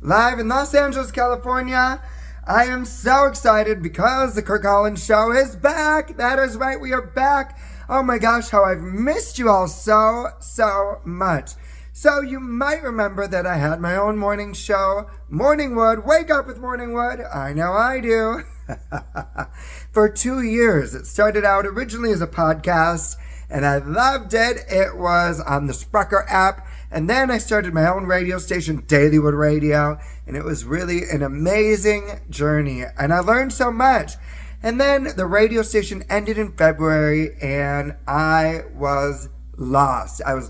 live in Los Angeles, California. I am so excited because the Curt Collins Show is back. That is right, we are back. Oh my gosh, how I've missed you all so much. So you might remember that I had my own morning show, Morningwood. Wake up with Morningwood. I know I do. For 2 years. It started out originally as a podcast, and I loved it. It was on the Spreaker app. And then I started my own radio station, Dailywood Radio, and it was really an amazing journey. And I learned so much. And then the radio station ended in February, and I was lost. I was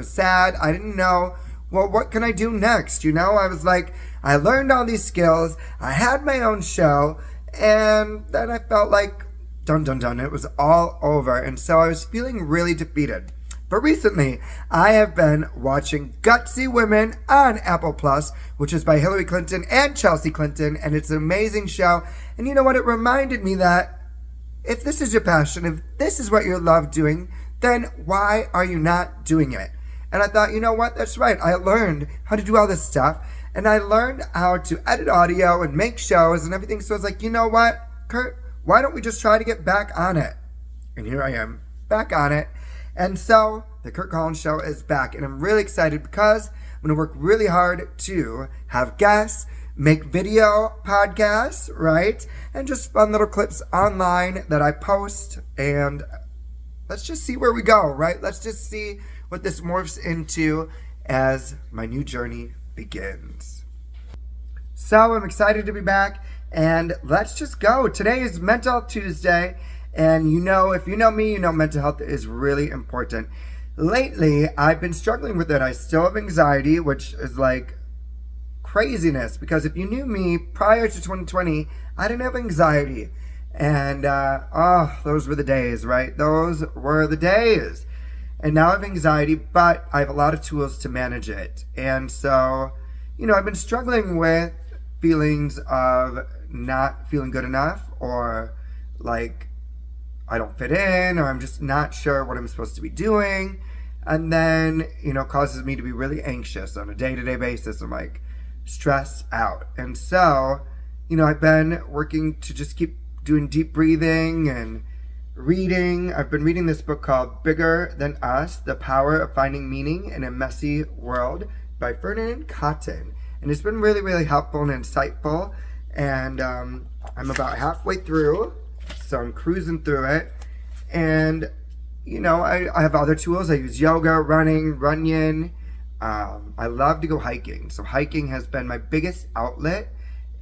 sad. I didn't know, well, what can I do next? You know, I was like, I learned all these skills. I had my own show, and then I felt like, dun. It was all over. And so I was feeling really defeated. But recently, I have been watching Gutsy Women on Apple Plus, which is by Hillary Clinton and Chelsea Clinton, and it's an amazing show. And you know what? It reminded me that if this is your passion, if this is what you love doing, then why are you not doing it? And I thought, you know what? That's right. I learned how to do all this stuff, and I learned how to edit audio and make shows and everything. So I was like, you know what, Curt? Why don't we just try to get back on it? And here I am, back on it. And so the Curt Collins Show is back, and I'm really excited because I'm going to work really hard to have guests, make video podcasts, right? And just fun little clips online that I post, and let's just see where we go, right? Let's just see what this morphs into as my new journey begins. So I'm excited to be back, and let's just go. Today is Mental Tuesday. And you know, if you know me, you know mental health is really important. Lately, I've been struggling with it. I still have anxiety, which is like craziness. Because if you knew me prior to 2020, I didn't have anxiety. And, those were the days, right? Those were the days. And now I have anxiety, but I have a lot of tools to manage it. And so, you know, I've been struggling with feelings of not feeling good enough, or like I don't fit in, or I'm just not sure what I'm supposed to be doing. And then, you know, causes me to be really anxious on a day-to-day basis. I'm like stressed out. And so, you know, I've been working to just keep doing deep breathing and reading. I've been reading this book called Bigger Than Us, The Power of Finding Meaning in a Messy World by Ferdinand Cotton. And it's been really, really helpful and insightful. And I'm about halfway through. So I'm cruising through it, and you know, I have other tools. I use yoga, running, Runyon. I love to go hiking. So hiking has been my biggest outlet,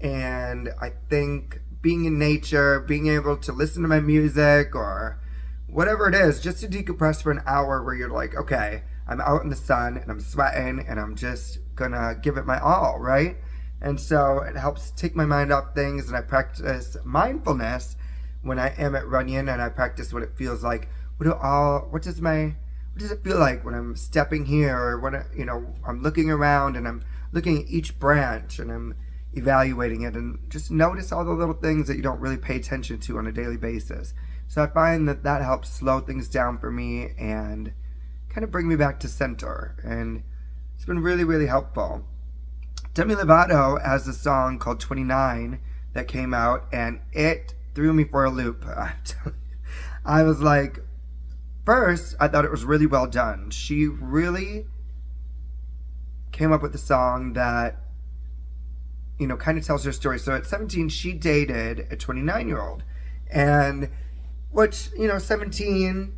and I think being in nature, being able to listen to my music or whatever it is, just to decompress for an hour where you're like, okay, I'm out in the sun and I'm sweating and I'm just gonna give it my all, right? And so it helps take my mind off things, and I practice mindfulness when I am at Runyon, and I practice what it feels like. What does it feel like when I'm stepping here, or when I'm looking around and I'm looking at each branch and I'm evaluating it, and just notice all the little things that you don't really pay attention to on a daily basis. So I find that helps slow things down for me and kind of bring me back to center, and it's been really, really helpful. Demi Lovato has a song called 29 that came out, and it threw me for a loop. I was like, first, I thought it was really well done. She really came up with a song that, you know, kind of tells her story. So at 17, she dated a 29-year-old. And, which, you know, 17,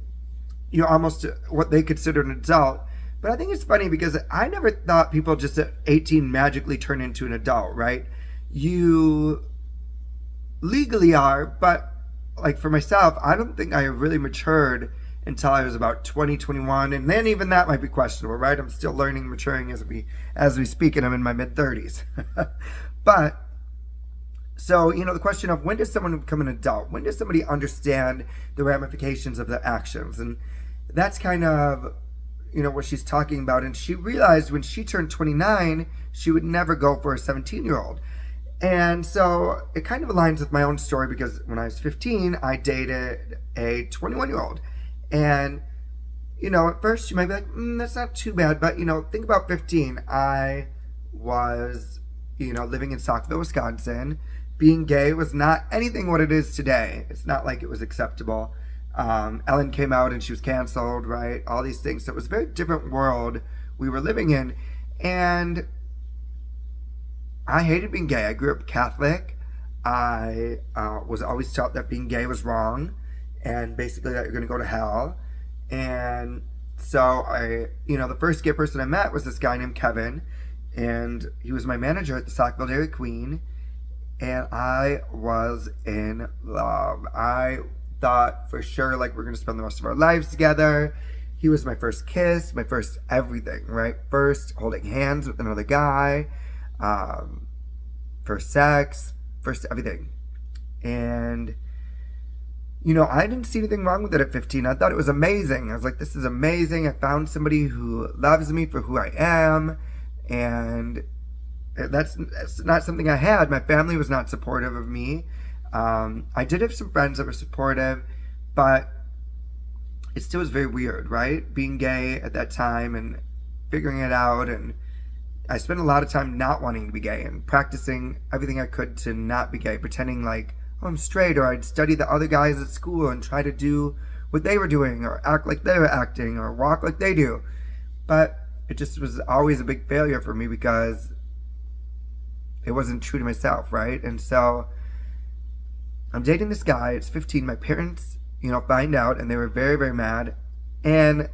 you're almost what they consider an adult. But I think it's funny because I never thought people just at 18 magically turn into an adult, right? You legally are, but like for myself, I don't think I really matured until I was about 20, 21, and then even that might be questionable, right? I'm still learning, maturing as we speak, and I'm in my mid-30s. But so, you know, the question of when does someone become an adult? When does somebody understand the ramifications of their actions? And that's kind of, you know, what she's talking about. And she realized when she turned 29, she would never go for a 17-year-old. And so it kind of aligns with my own story, because when I was 15, I dated a 21-year-old. And, you know, at first you might be like, that's not too bad. But, you know, think about 15. I was living in Saukville, Wisconsin, being gay was not anything what it is today. It's not like it was acceptable. Ellen came out and she was canceled, right? All these things. So it was a very different world we were living in. And I hated being gay. I grew up Catholic. I was always taught that being gay was wrong and basically that you're going to go to hell. And so the first gay person I met was this guy named Kevin, and he was my manager at the Saukville Dairy Queen, and I was in love. I thought for sure like we're going to spend the rest of our lives together. He was my first kiss, my first everything, right? First holding hands with another guy, first sex, first everything. And I didn't see anything wrong with it at 15. I thought it was amazing. I was like, this is amazing. I found somebody who loves me for who I am. And that's not something I had. My family was not supportive of me. I did have some friends that were supportive, but it still was very weird, right? Being gay at that time and figuring it out. And I spent a lot of time not wanting to be gay and practicing everything I could to not be gay, pretending like, oh, I'm straight, or I'd study the other guys at school and try to do what they were doing, or act like they were acting, or walk like they do. But it just was always a big failure for me because it wasn't true to myself, right? And so I'm dating this guy. It's 15. My parents, find out, and they were very, very mad. And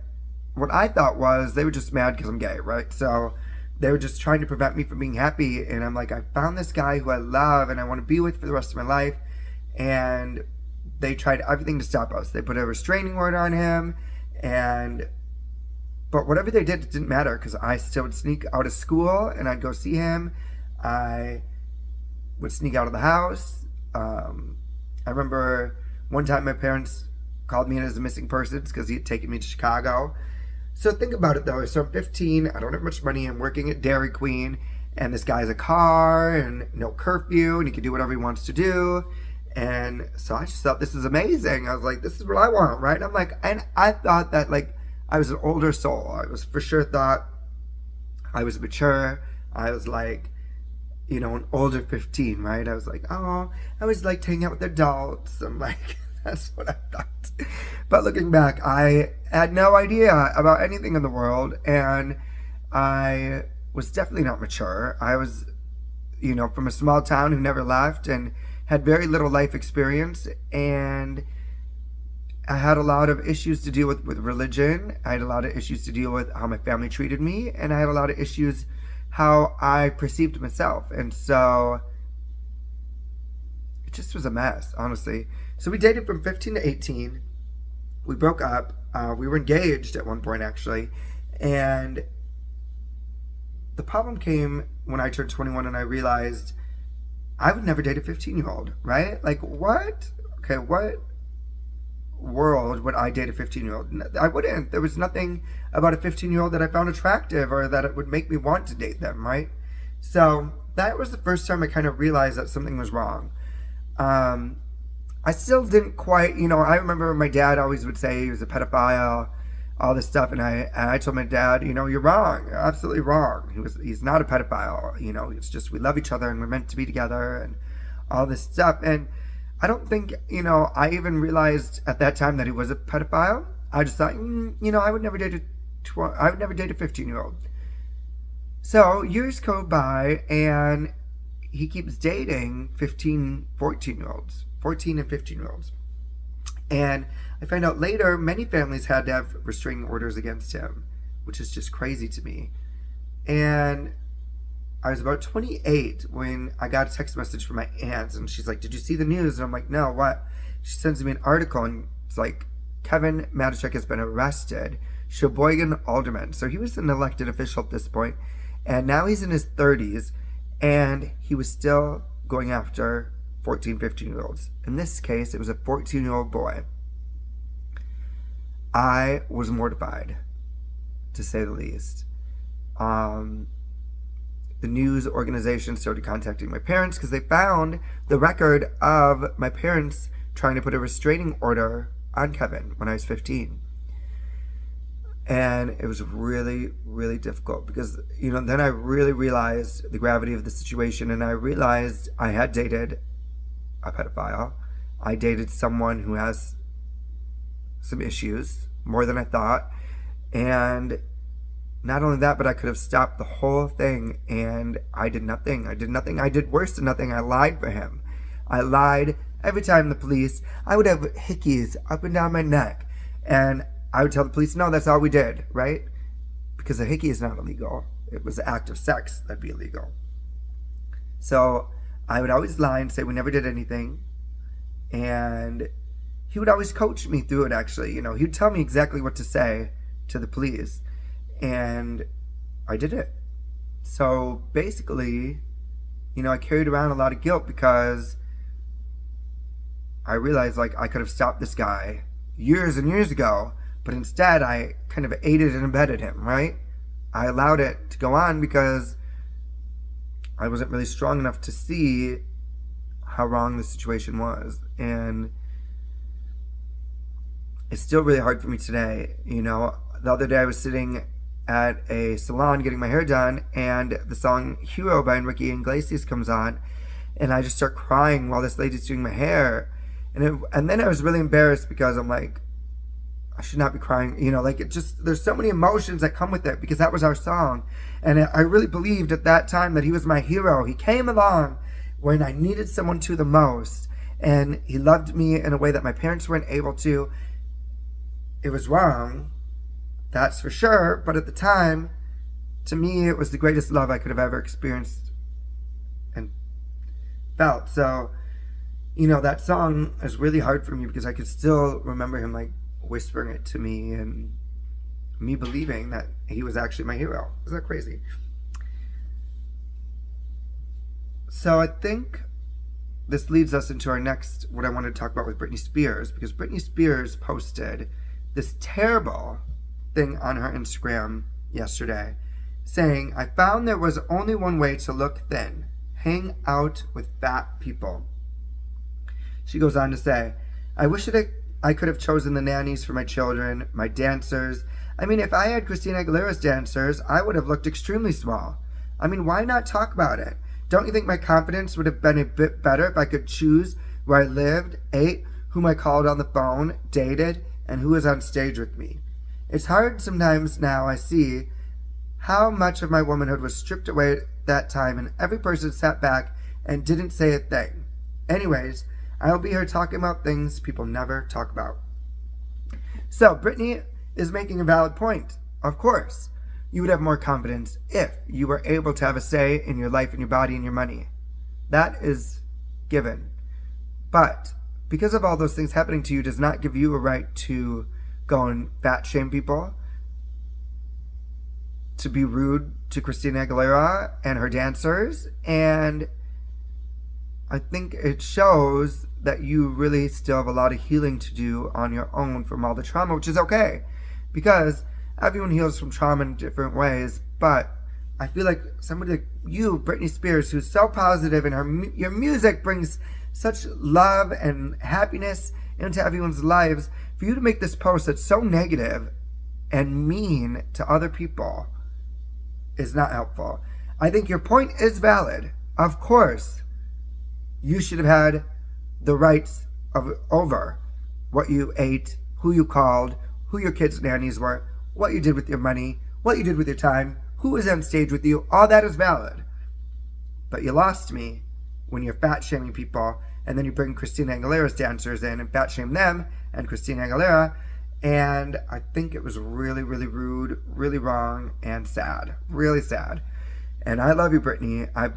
what I thought was they were just mad because I'm gay, right? So they were just trying to prevent me from being happy. And I'm like, I found this guy who I love and I want to be with for the rest of my life. And they tried everything to stop us. They put a restraining order on him. But whatever they did, it didn't matter because I still would sneak out of school and I'd go see him. I would sneak out of the house. I remember one time my parents called me in as a missing persons because he had taken me to Chicago. So think about it though. So I'm 15. I don't have much money. I'm working at Dairy Queen. And this guy has a car and no curfew. And he can do whatever he wants to do. And so I just thought this is amazing. I was like, this is what I want, right? And I thought that like I was an older soul. I was for sure thought I was mature. I was like, an older 15, right? I was like, oh, I was like hanging out with adults. I'm like, that's what I thought. But looking back, I had no idea about anything in the world. And I was definitely not mature. I was, from a small town who never left and had very little life experience, and I had a lot of issues to deal with religion. I had a lot of issues to deal with how my family treated me, and I had a lot of issues how I perceived myself. And so it just was a mess, honestly. So we dated from 15 to 18. We broke up. We were engaged at one point, actually. And the problem came when I turned 21 and I realized I would never date a 15-year-old, right? Like, what? Okay, what world would I date a 15-year-old? I wouldn't. There was nothing about a 15-year-old that I found attractive or that it would make me want to date them, right? So that was the first time I kind of realized that something was wrong. I still didn't quite, I remember my dad always would say he was a pedophile, all this stuff, and I told my dad, you're wrong. You're absolutely wrong. He's not a pedophile. It's just we love each other and we're meant to be together and all this stuff. And I don't think, I even realized at that time that he was a pedophile. I just thought, I would never date a 15-year-old. So years go by and he keeps dating 14 and 15-year-olds. And I find out later, many families had to have restraining orders against him, which is just crazy to me. And I was about 28 when I got a text message from my aunt, and she's like, did you see the news? And I'm like, no, what? She sends me an article, and it's like, Kevin Matichak has been arrested, Sheboygan alderman. So he was an elected official at this point, and now he's in his 30s, and he was still going after 14, 15-year-olds. In this case, it was a 14-year-old boy. I was mortified, to say the least. The news organization started contacting my parents because they found the record of my parents trying to put a restraining order on Kevin when I was 15. And it was really, really difficult because, then I really realized the gravity of the situation, and I realized I had dated a pedophile. I dated someone who has some issues, more than I thought. And not only that, but I could have stopped the whole thing, and I did nothing. I did worse than nothing. I lied for him. I lied every time I would have hickeys up and down my neck, and I would tell the police, no, that's all we did, right? Because a hickey is not illegal. It was an act of sex that'd be illegal. So I would always lie and say we never did anything, and he would always coach me through it, actually. He'd tell me exactly what to say to the police, and I did it. So basically, I carried around a lot of guilt because I realized, I could have stopped this guy years and years ago, but instead I kind of aided and abetted him, right? I allowed it to go on because I wasn't really strong enough to see how wrong the situation was. And it's still really hard for me today. The other day I was sitting at a salon getting my hair done, and the song Hero by Enrique Iglesias comes on, and I just start crying while this lady's doing my hair. And then I was really embarrassed because I'm like, I should not be crying. There's so many emotions that come with it because that was our song. And I really believed at that time that he was my hero. He came along when I needed someone to the most, and he loved me in a way that my parents weren't able to. It was wrong, that's for sure, but at the time, to me, it was the greatest love I could have ever experienced and felt. So, that song is really hard for me because I could still remember him whispering it to me and me believing that he was actually my hero. Isn't that crazy? So I think this leads us into our next, what I want to talk about with Britney Spears, because Britney Spears posted this terrible thing on her Instagram yesterday saying, I found there was only one way to look thin: hang out with fat people. She goes on to say, I wish I could have chosen the nannies for my children, my dancers. If I had Christina Aguilera's dancers, I would have looked extremely small. Why not talk about it? Don't you think my confidence would have been a bit better if I could choose where I lived, ate, whom I called on the phone, dated, and who was on stage with me? It's hard sometimes now I see how much of my womanhood was stripped away at that time, and every person sat back and didn't say a thing. Anyways, I'll be here talking about things people never talk about. So, Britney is making a valid point. Of course, you would have more confidence if you were able to have a say in your life and your body and your money. That is given. But because of all those things happening to you does not give you a right to go and fat shame people, to be rude to Christina Aguilera and her dancers, and I think it shows that you really still have a lot of healing to do on your own from all the trauma, which is okay, because everyone heals from trauma in different ways. But I feel like somebody like you, Britney Spears, who's so positive, and your music brings such love and happiness into everyone's lives, for you to make this post that's so negative and mean to other people is not helpful. I think your point is valid. Of course, you should have had the rights over what you ate, who you called, who your kids' nannies were, what you did with your money, what you did with your time, who was on stage with you. All that is valid. But you lost me when you're fat shaming people, and then you bring Christina Aguilera's dancers in and fat shame them and Christina Aguilera. And I think it was really, really rude, really wrong, and sad. Really sad. And I love you, Britney. I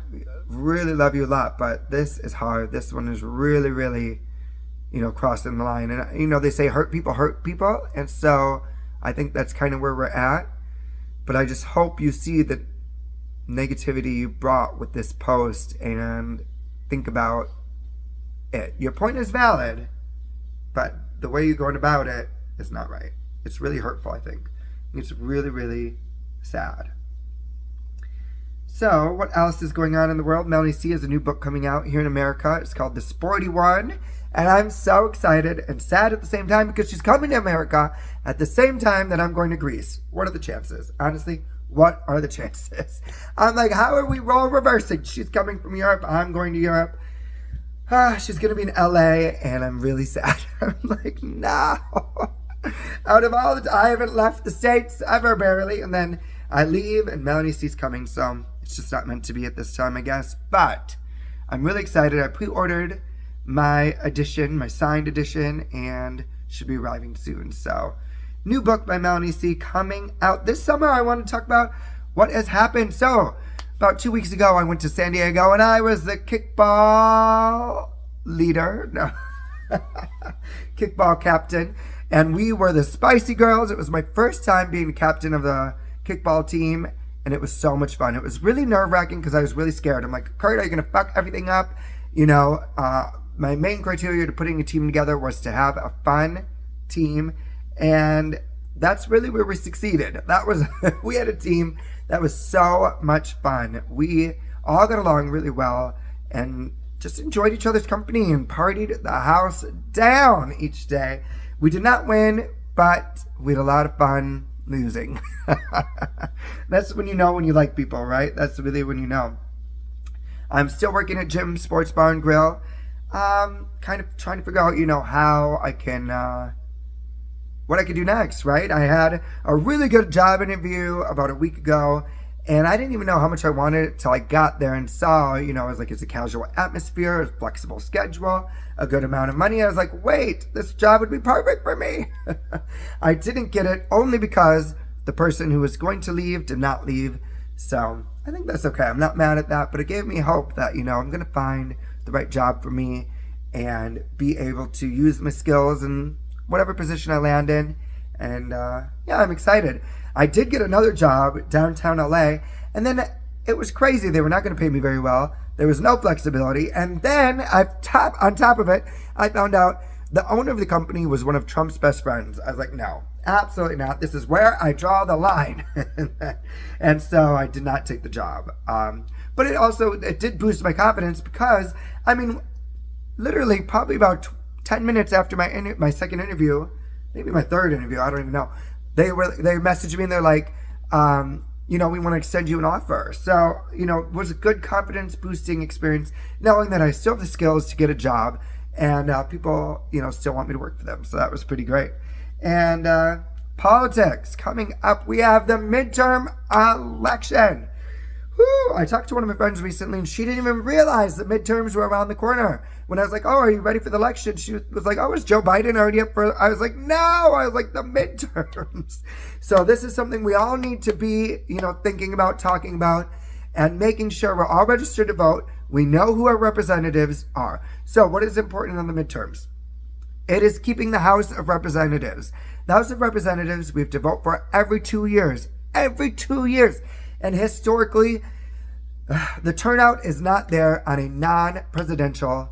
really love you a lot, but this is hard. This one is really, really, crossing the line. And, they say hurt people. And so I think that's kind of where we're at. But I just hope you see the negativity you brought with this post and think about it. Your point is valid, but the way you're going about it is not right. It's really hurtful, I think. It's really, really sad. So, what else is going on in the world? Melanie C has a new book coming out here in America. It's called The Sporty One. And I'm so excited and sad at the same time because she's coming to America at the same time that I'm going to Greece. What are the chances? Honestly, what are the chances? I'm like, how are we role reversing? She's coming from Europe. I'm going to Europe. She's going to be in LA, and I'm really sad. I'm like, no. Out of all the I haven't left the States ever, barely. And then I leave, and Melanie C's coming. So it's just not meant to be at this time, I guess. But I'm really excited. I pre-ordered my edition, my signed edition, and should be arriving soon. So, new book by Melanie C coming out this summer. I want to talk about what has happened. So, about 2 weeks ago, I went to San Diego, and I was the kickball leader. No. Kickball captain. And we were the Spicy Girls. It was my first time being the captain of the kickball team, and it was so much fun. It was really nerve-wracking because I was really scared. I'm like, Curt, are you going to fuck everything up? You know, my main criteria to putting a team together was to have a fun team, and that's really where we succeeded. That was we had a team that was so much fun. We all got along really well and just enjoyed each other's company and partied the house down each day. We did not win, but we had a lot of fun losing. That's when you know when you like people, right? That's really when you know. I'm still working at Jim Sports Bar and Grill. Kind of trying to figure out, you know, how I can, what I can do next, right? I had a really good job interview about a week ago, and I didn't even know how much I wanted it till I got there and saw, you know, I was like, it's a casual atmosphere, a flexible schedule, a good amount of money. I was like, wait, this job would be perfect for me. I didn't get it only because the person who was going to leave did not leave. So I think that's okay. I'm not mad at that, but it gave me hope that, you know, I'm going to find the right job for me and be able to use my skills in whatever position I land in. And yeah, I'm excited. I did get another job downtown LA, and then it was crazy. They were not going to pay me very well. There was no flexibility. And then on top of it, I found out the owner of the company was one of Trump's best friends. I was like, no, absolutely not. This is where I draw the line. And so I did not take the job. But it did boost my confidence because, I mean, literally probably about 10 minutes after my second interview, maybe my third interview, I don't even know, they messaged me and they're like, you know, we want to extend you an offer. So, you know, it was a good confidence boosting experience, knowing that I still have the skills to get a job and people, you know, still want me to work for them. So that was pretty great. And politics coming up, we have the midterm election. Whew, I talked to one of my friends recently, and she didn't even realize that midterms were around the corner. When I was like, oh, are you ready for the election? She was like, oh, is Joe Biden already up for... I was like, no! I was like, the midterms. So this is something we all need to be, you know, thinking about, talking about, and making sure we're all registered to vote. We know who our representatives are. So what is important on the midterms? It is keeping the House of Representatives. The House of Representatives, we have to vote for every 2 years. Every 2 years. And historically, the turnout is not there on a non-presidential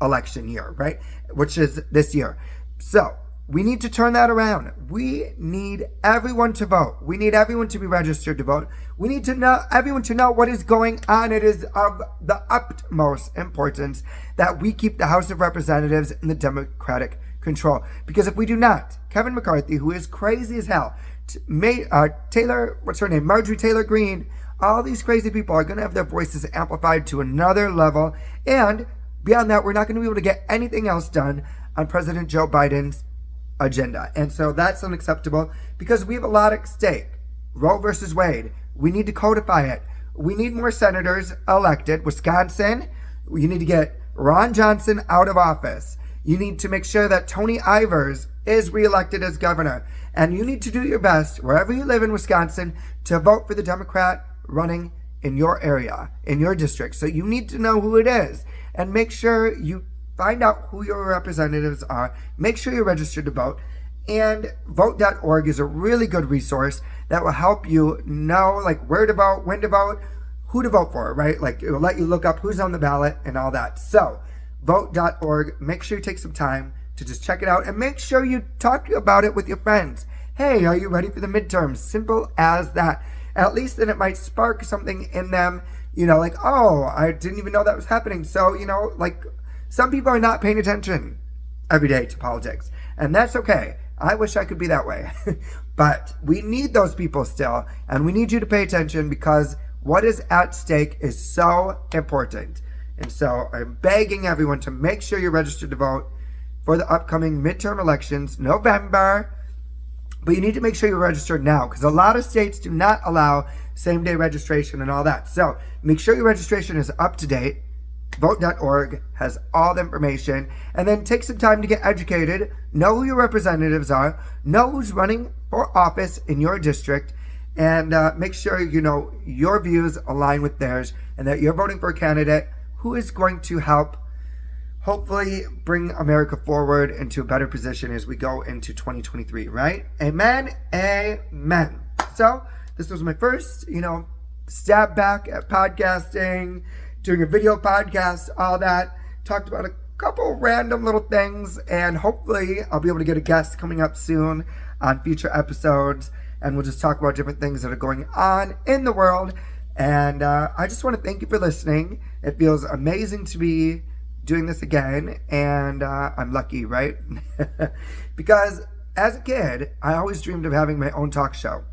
election year, right? Which is this year. So we need to turn that around. We need everyone to vote. We need everyone to be registered to vote. We need to know everyone to know what is going on. It is of the utmost importance that we keep the House of Representatives in the Democratic control. Because if we do not, Kevin McCarthy, who is crazy as hell, Marjorie Taylor Greene, all these crazy people are going to have their voices amplified to another level. And beyond that, we're not going to be able to get anything else done on President Joe Biden's agenda. And so that's unacceptable because we have a lot at stake. Roe versus Wade. We need to codify it. We need more senators elected. Wisconsin, you need to get Ron Johnson out of office. You need to make sure that Tony Ivers is reelected as governor. And you need to do your best, wherever you live in Wisconsin, to vote for the Democrat running in your area, in your district. So you need to know who it is. And make sure you find out who your representatives are. Make sure you're registered to vote. And vote.org is a really good resource that will help you know, like, where to vote, when to vote, who to vote for, right? Like, it will let you look up who's on the ballot and all that. So, vote.org, make sure you take some time to just check it out, and make sure you talk about it with your friends. Hey, are you ready for the midterms? Simple as that. at least then it might spark something in them, like, oh, I didn't even know that was happening. So, like, some people are not paying attention every day to politics, and that's okay. I wish I could be that way. But we need those people still, and we need you to pay attention because what is at stake is so important. And so I'm begging everyone to make sure you're registered to vote for the upcoming midterm elections, November. But you need to make sure you're registered now because a lot of states do not allow same-day registration and all that. So make sure your registration is up to date. Vote.org has all the information. And then take some time to get educated. Know who your representatives are. Know who's running for office in your district. And make sure your views align with theirs and that you're voting for a candidate who is going to help hopefully bring America forward into a better position as we go into 2023, right? Amen. Amen. So this was my first, stab back at podcasting, doing a video podcast, all that. Talked about a couple random little things, and hopefully I'll be able to get a guest coming up soon on future episodes, and we'll just talk about different things that are going on in the world. And I just want to thank you for listening. It feels amazing to be doing this again, and I'm lucky, right? Because as a kid, I always dreamed of having my own talk show.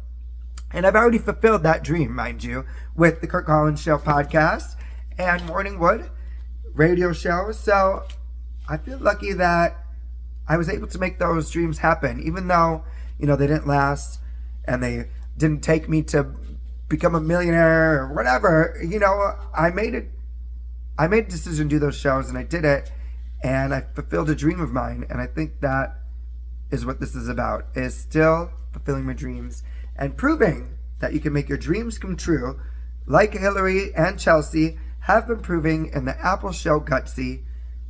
And I've already fulfilled that dream, mind you, with the Curt Collins Show podcast and Morningwood radio show. So I feel lucky that I was able to make those dreams happen, even though, they didn't last and they didn't take me to become a millionaire or whatever. I made a decision to do those shows, and I did it, and I fulfilled a dream of mine. And I think that is what this is about, is still fulfilling my dreams and proving that you can make your dreams come true, like Hillary and Chelsea have been proving in the Apple show Gutsy.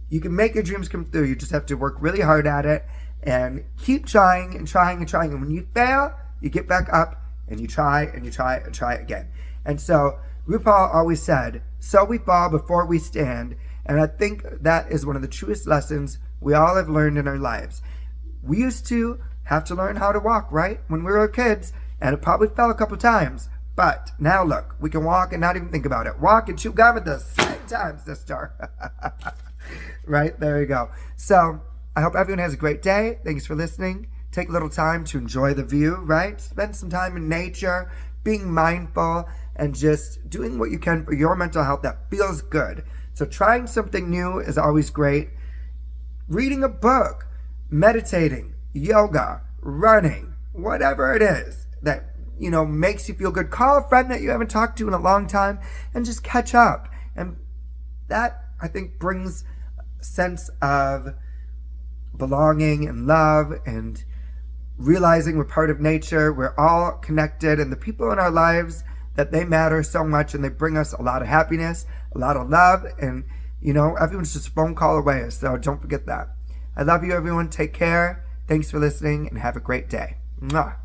You can make your dreams come through. You just have to work really hard at it and keep trying and trying and trying. And when you fail, you get back up and you try and you try and try again. And so RuPaul always said, so we fall before we stand. And I think that is one of the truest lessons we all have learned in our lives. We used to have to learn how to walk, right? When we were kids, and it probably fell a couple times. But now look, we can walk and not even think about it. Walk and chew gum at the same time, sister. Right? There you go. So I hope everyone has a great day. Thanks for listening. Take a little time to enjoy the view, right? Spend some time in nature, being mindful, and just doing what you can for your mental health that feels good. So trying something new is always great. Reading a book, meditating, yoga, running, whatever it is that, makes you feel good. Call a friend that you haven't talked to in a long time and just catch up. And that, I think, brings a sense of belonging and love and realizing we're part of nature. We're all connected, and the people in our lives, that they matter so much, and they bring us a lot of happiness, a lot of love, and, everyone's just a phone call away, so don't forget that. I love you, everyone. Take care. Thanks for listening, and have a great day. Mwah.